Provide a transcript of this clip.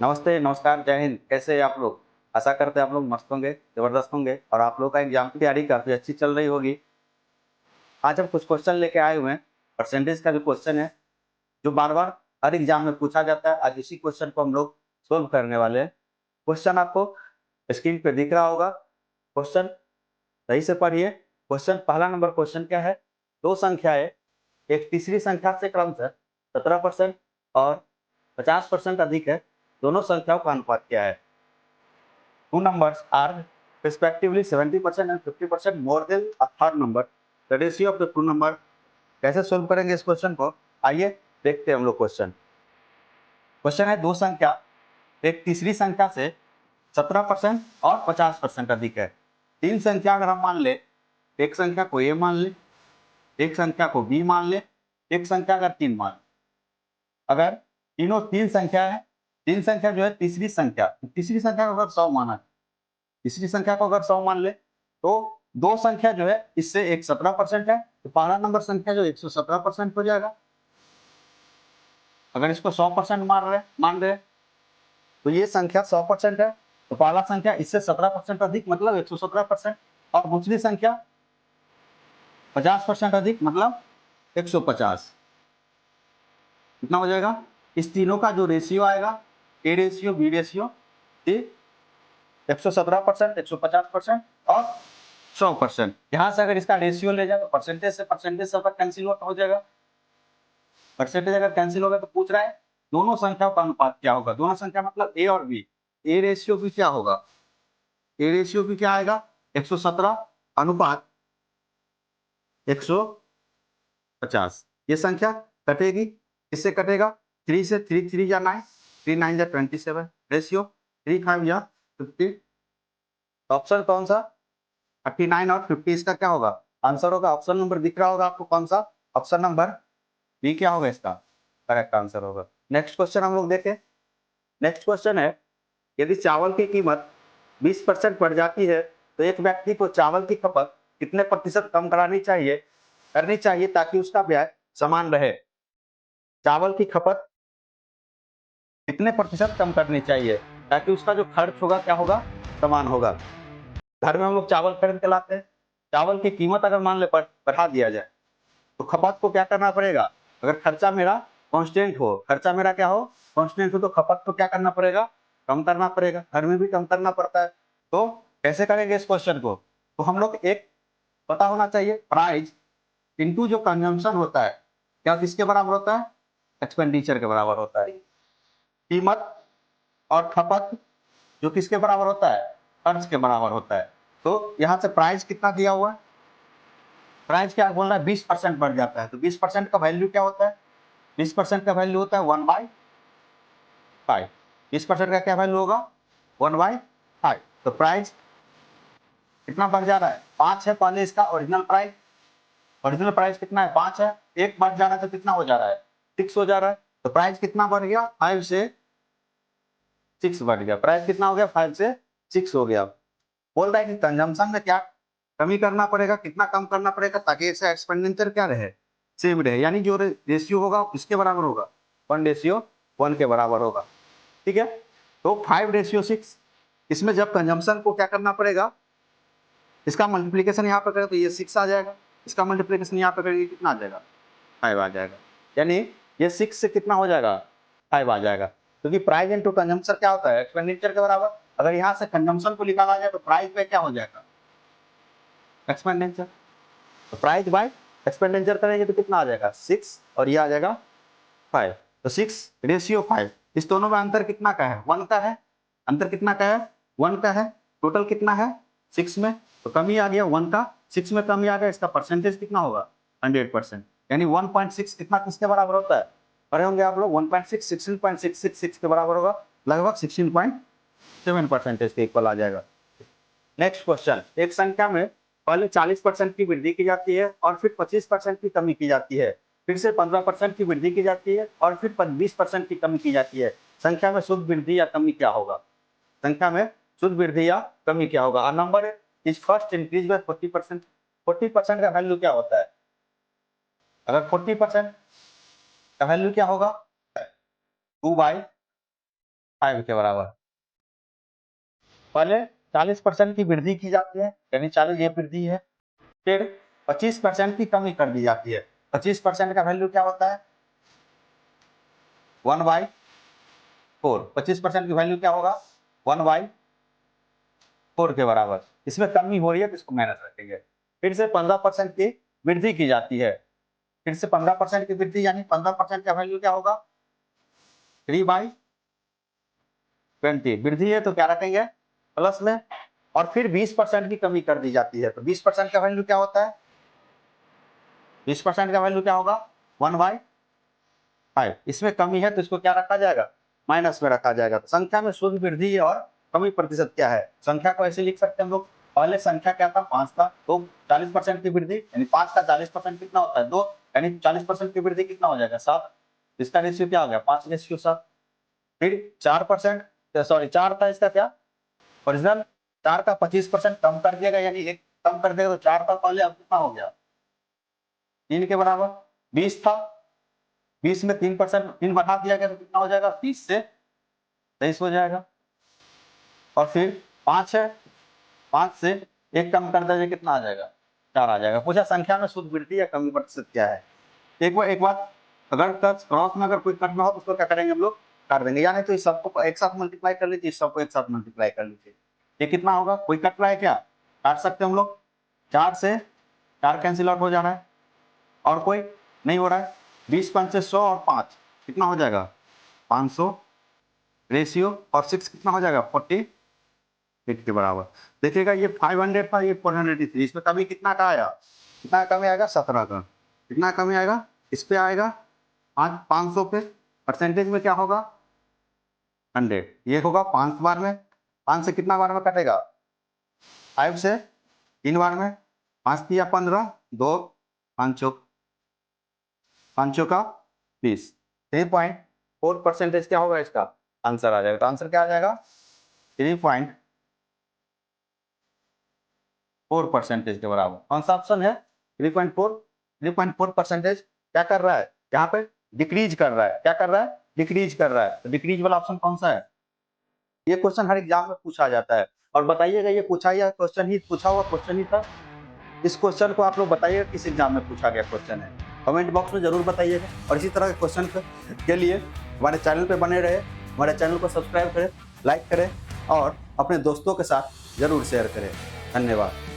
नमस्ते, नमस्कार, जय हिंद। कैसे हैं आप लोग? आशा करते हैं आप लोग मस्त होंगे, ज़बरदस्त होंगे और आप लोग का एग्ज़ाम की तैयारी काफ़ी अच्छी चल रही होगी। आज हम कुछ क्वेश्चन लेके आए हुए हैं, परसेंटेज का जो क्वेश्चन है, जो बार-बार हर एग्ज़ाम में पूछा जाता है। आज इसी क्वेश्चन को हम लोग सोल्व करने वाले हैं। क्वेश्चन आपको स्क्रीन पे दिख रहा होगा। क्वेश्चन सही से पढ़िए। क्वेश्चन पहला नंबर क्वेश्चन क्या है? 2 संख्याएँ एक तीसरी संख्या से क्रमशः 17% और 50% अधिक है। दोनों संख्याओं का अनुपात क्या है? Two numbers are respectively 70% and 50% more than a third number. The ratio of the two number कैसे सोल्व करेंगे इस क्वेश्चन को? आइए देखते हैं हम लोग क्वेश्चन। क्वेश्चन है दो संख्या एक तीसरी संख्या से 17% और 50% अधिक है। तीन संख्या अगर हम मान ले, एक संख्या को ए मान ले, एक संख्या को बी मान ले, एक संख्या अगर तीन मान, अगर तीनों तीन संख्या है, तीन संख्या जो है तीसरी संख्या को अगर 100 माना, तीसरी संख्या को अगर 100 मान ले तो दो संख्या जो है इससे एक 17% है, तो पहला नंबर संख्या जो 117% हो जाएगा। अगर इसको 100% मान रहे तो ये संख्या 100% है, तो पहला संख्या इससे 17% अधिक मतलब 117%, और दूसरी संख्या 50% अधिक मतलब 150। कितना हो जाएगा? इस तीनों का जो रेशियो आएगा, ए रेशियो बी रेशियो, 117%, 150% और 100%। यहां से अगर इसका रेशियो ले जाए तो परसेंटेज से परसेंटेज सबका कैंसिल हो जाएगा। परसेंटेज अगर कैंसिल होगा तो पूछ रहा है दोनों संख्याओं का अनुपात क्या होगा। दोनों संख्या मतलब ए और बी। ए रेशियो भी क्या होगा? ए रेशियो भी क्या आएगा? 117 अनुपात 150। ये संख्या कटेगी, इससे कटेगा 3 से 3 3 या 9, 3 9 या 27, रेशियो 3 5 या 50। ऑप्शन कौन सा? 39 और 50 इसका क्या होगा? आंसर होगा। ऑप्शन नंबर दिख रहा होगा आपको कौन सा? ऑप्शन नंबर बी क्या होगा इसका करेक्ट आंसर होगा। नेक्स्ट क्वेश्चन हम लोग देखें। नेक्स्ट क्वेश्चन है यदि चावल की कीमत 20% बढ़ जाती है तो एक व्यक्ति को चावल की खपत कितने प्रतिशत कम करनी चाहिए ताकि उसका व्यय समान रहे। चावल की खपत कितने प्रतिशत कम करनी चाहिए ताकि उसका जो खर्च होगा क्या होगा? समान होगा। घर में हम लोग चावल खरीद के लाते हैं, चावल की कीमत अगर मान ले बढ़ा दिया जाए तो खपत को क्या करना पड़ेगा? अगर खर्चा मेरा कांस्टेंट हो, खर्चा मेरा क्या हो? कांस्टेंट हो, तो खपत को क्या करना पड़ेगा? कम करना पड़ेगा। घर में भी कम करना पड़ता है। तो कैसे करेंगे इस क्वेश्चन को? तो हम लोग एक पता होना चाहिए, प्राइस इनटू जो कंजम्पशन होता है क्या किसके बराबर होता है? एक्सपेंडिचर के बराबर होता है। कीमत और खपत जो किसके बराबर होता है? खर्च के बराबर होता है। तो यहाँ से प्राइस कितना दिया हुआ है? प्राइस क्या बोल रहा है? 20% बढ़ जाता है, तो 20% का वैल्यू क्या होता है? 20% का वैल्यू होता है 1/5। 20% का क्या वैल्यू होगा? 1/5। तो प्राइस कितना बढ़ जा रहा है? 5 है पहले इसका ओरिजिनल प्राइस। ओरिजिनल प्राइस कितना है? 5 है। एक बढ़ जा रहा है तो कितना हो जा रहा है? 6 हो जा रहा है। तो प्राइस कितना बढ़ गया? 5 से 6 बढ़ गया। प्राइस कितना हो गया? 5 से 6 हो गया। बोल रहा है कि कंजम्पशन में क्या कमी करना पड़ेगा, कितना कम करना पड़ेगा ताकि इसका एक्सपेंडिचर क्या रहे? सेम रहे, यानी जो रेशियो होगा इसके बराबर होगा, 1:1 के बराबर होगा। ठीक है, तो 5:6। इसमें जब कंजम्पशन को क्या करना पड़ेगा, इसका मल्टीप्लीकेशन यहाँ पे करें तो ये 6 आ जाएगा, इसका मल्टीप्लीकेशन यहाँ पे करेंगे कितना आ जाएगा? 5 आ जाएगा। यानी ये 6 से कितना हो जाएगा? 5 आ जाएगा। क्योंकि प्राइस इंटू कंजम्पशन क्या होता है? एक्सपेंडिचर के बराबर। अगर यहाँ से कंजम्पशन को निकाला जाए तो प्राइस पे क्या हो जाएगा? एक्सपेंडिचर। तो प्राइस बाय एक्सपेंडिचर करेंगे तो कितना आ जाएगा? 6 और ये आ जाएगा 5। तो 6:5। इस दोनों में अंतर कितना का है? 1 का है। अंतर कितना का है? 1 का है। टोटल कितना है? 6 में। तो कमी आ गया 1 का, 6 में कमी आ गया। इसका परसेंटेज कितना होगा? 100%। यानी 1.6 कितना किसके बराबर होता है? पढ़े होंगे आप लोग। 1.6 16.666 के बराबर होगा, लगभग 16.7% के इक्वल आ जाएगा। नेक्स्ट क्वेश्चन, एक संख्या में पहले 40% की वृद्धि की जाती है और फिर 25% की कमी की जाती है, फिर से 15% की वृद्धि की जाती है और फिर 20% की कमी की जाती है। संख्या में शुद्ध वृद्धि या कमी क्या होगा? संख्या में शुद्ध वृद्धि या कमी क्या होगा? A number is first increase by 40%। 40% का वैल्यू क्या होता है? अगर 40% का वैल्यू क्या होगा? 2/40। 5 के बराबर। पहले 40% की वृद्धि की जाती है, यानी 40 ये वृद्धि है, फिर 25% की कमी कर दी जाती है। 25% का वैल्यू क्या होता है? 1/4। 25% की वैल्यू क्या होगा? 1/4 के बराबर। इसमें कमी हो रही है तो इसको माइनस रखेंगे। फिर से 15% की वृद्धि की जाती है, फिर से 15% की वृद्धि, यानी 15% का वैल्यू क्या होगा? 3/20। वृद्धि है तो क्या रखेंगे? प्लस में। और फिर 20% की कमी कर दी जाती है, तो 20% का वैल्यू क्या होता है? 20% का वैल्यू क्या होगा? 1/5। इसमें कमी है तो इसको क्या रखा जाएगा? माइनस में रखा जाएगा। तो संख्या में शुद्ध वृद्धि और कमी प्रतिशत क्या है? संख्या को ऐसे लिख सकते हैं हम लोग। पहले संख्या क्या था? 5 था, तो 40% की वृद्धि, यानी 5 का 40% कितना होता है? 2, यानी 40% की वृद्धि कितना हो जाएगा? 7। इसका रेशियो क्या हो गया? 5:7। फिर 4%, सॉरी 4 था इसका क्या ओरिजिनल, 4 का 25% कम कर दिया गया, यानी 1 कम कर देगा तो 4 था पहले, अब कितना हो गया? 3 के बराबर। 20 था, 20 में 3% 3 बढ़ा दिया गया तो कितना हो जाएगा? 30 से 23 हो जाएगा। और फिर 5 है, 5 से 1 कम कर दीजिए, कितना आ जाएगा? 4 आ जाएगा। पूछा संख्या में शुद्ध वृद्धि या कमी प्रतिशत क्या है। एक बात, अगर क्रॉस में अगर कोई कटना हो तो उसको क्या करेंगे हम लोग? काट देंगे, यानी तो इस सबको एक साथ मल्टीप्लाई कर लीजिए, इस सबको एक साथ मल्टीप्लाई कर लीजिए। ये कितना होगा? कोई कट रहा है क्या? काट सकते हैं हम लोग। 4 से 4 कैंसिल आउट हो जा रहा है, और कोई नहीं हो रहा है। 20 5 से 100 और 5 कितना हो जाएगा? 500। रेशियो और 6 कितना हो जाएगा? 48 के बराबर। देखिएगा ये 500 था, ये 483। इसमें कमी कितना का आया? कितना कमी आएगा? 17 का। कितना कमी आएगा? इस पे आएगा 500 पे। परसेंटेज में क्या होगा? 100। ये होगा 5 बार में। 5 से कितना बार में कटेगा? 5 से 3 बार में। 5 या 15, 2 5 का 20। 3.4% क्या होगा? इसका आंसर आ जाएगा। तो आंसर क्या आ जाएगा? 3.4% के बराबर। कौन सा ऑप्शन है? 3.4% क्या कर रहा है? यहाँ पे डिक्रीज कर रहा है। क्या कर रहा है? डिक्रीज कर रहा है। तो डिक्रीज वाला ऑप्शन कौन सा है? ये क्वेश्चन हर एग्जाम में पूछा जाता है। और बताइएगा ये पूछा या क्वेश्चन ही पूछा हुआ क्वेश्चन ही था? इस क्वेश्चन को आप लोग बताइएगा किस एग्जाम में पूछा गया क्वेश्चन है, कमेंट बॉक्स में जरूर बताइएगा। और इसी तरह के क्वेश्चन के लिए हमारे चैनल पे बने रहे, हमारे चैनल को सब्सक्राइब करें, लाइक करें और अपने दोस्तों के साथ जरूर शेयर करें। धन्यवाद।